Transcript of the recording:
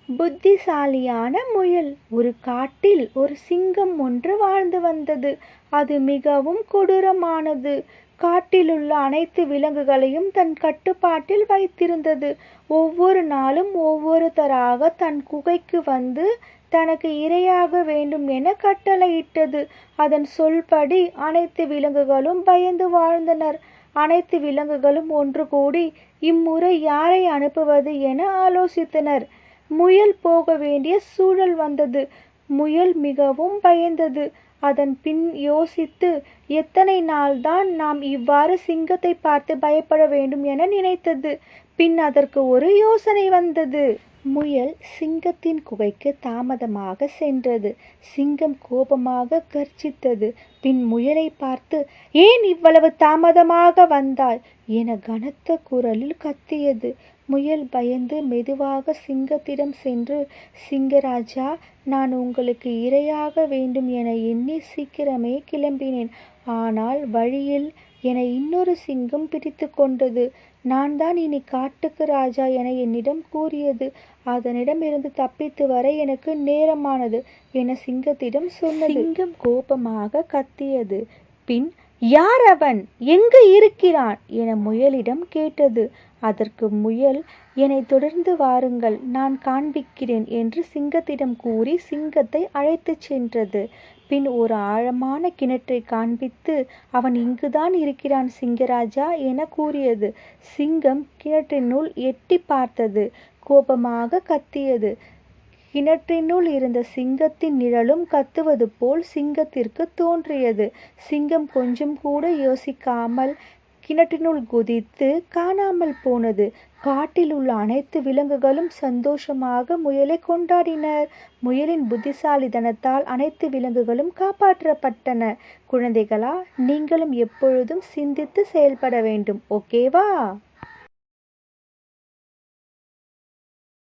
புத்திசாலியான முயல். ஒரு காட்டில் ஒரு சிங்கம் ஒன்று வாழ்ந்து வந்தது. அது மிகவும் கொடூரமானது. காட்டிலுள்ள அனைத்து விலங்குகளையும் தன் கட்டுப்பாட்டில் வைத்திருந்தது. ஒவ்வொரு நாளும் ஒவ்வொருத்தராக தன் குகைக்கு வந்து தனக்கு இரையாக வேண்டும் என கட்டளையிட்டது. அதன் சொல்படி அனைத்து விலங்குகளும் பயந்து வாழ்ந்தனர். அனைத்து விலங்குகளும் ஒன்று கூடி இம்முறை யாரை அனுப்புவது என ஆலோசித்தனர். முயல் போக வேண்டிய சூழல் வந்தது. முயல் மிகவும் பயந்தது. அதன் பின் யோசித்து, எத்தனை நாள்தான் நாம் இவ்வாறு சிங்கத்தை பார்த்து பயப்பட வேண்டும் என நினைத்தது. பின் அதற்கு ஒரு யோசனை வந்தது. முயல் சிங்கத்தின் குகைக்கு தாமதமாக சென்றது. சிங்கம் கோபமாக கர்ஜித்தது. பின் முயலை பார்த்து, ஏன் இவ்வளவு தாமதமாக வந்தாய் என கனத்த குரலில் கத்தியது. முயல் பயந்து மெதுவாக சிங்கத்திடம் சென்று, சிங்கராஜா, நான் உங்களுக்கு இரையாக வேண்டும் என எண்ணி சீக்கிரமே கிளம்பினேன். ஆனால் வழியில் என இன்னொரு சிங்கம் பிடித்து கொண்டது. நான் தான் இனி காட்டுக்கு ராஜா என என்னிடம் கூறியது. அதனிடமிருந்து தப்பித்து வர எனக்கு நேரமானது என சிங்கத்திடம் சொன்னது. சிங்கம் கோபமாக கத்தியது. பின், யார் அவன், எங்கு இருக்கிறான் என முயலிடம் கேட்டது. அதற்கு முயல், என்னை தொடர்ந்து வாருங்கள், நான் காண்பிக்கிறேன் என்று சிங்கத்திடம் கூறி சிங்கத்தை அழைத்துச் சென்றது. பின் ஒரு ஆழமான கிணற்றை காண்பித்து, அவன் இங்குதான் இருக்கிறான் சிங்கராஜா என கூறியது. சிங்கம் கிணற்றினுள் எட்டி பார்த்தது. கோபமாக கத்தியது. கிணற்றினுள் இருந்த சிங்கத்தின் நிழலும் கத்துவது போல் சிங்கத்திற்கு தோன்றியது. சிங்கம் கொஞ்சம் கூட யோசிக்காமல் கிணற்றினுள் குதித்து காணாமல் போனது. காட்டில் உள்ள அனைத்து விலங்குகளும் சந்தோஷமாக முயலை கொண்டாடினர். முயலின் புத்திசாலித்தனத்தால் அனைத்து விலங்குகளும் காப்பாற்றப்பட்டன. குழந்தைகளா, நீங்களும் எப்பொழுதும் சிந்தித்து செயல்பட வேண்டும். ஓகேவா?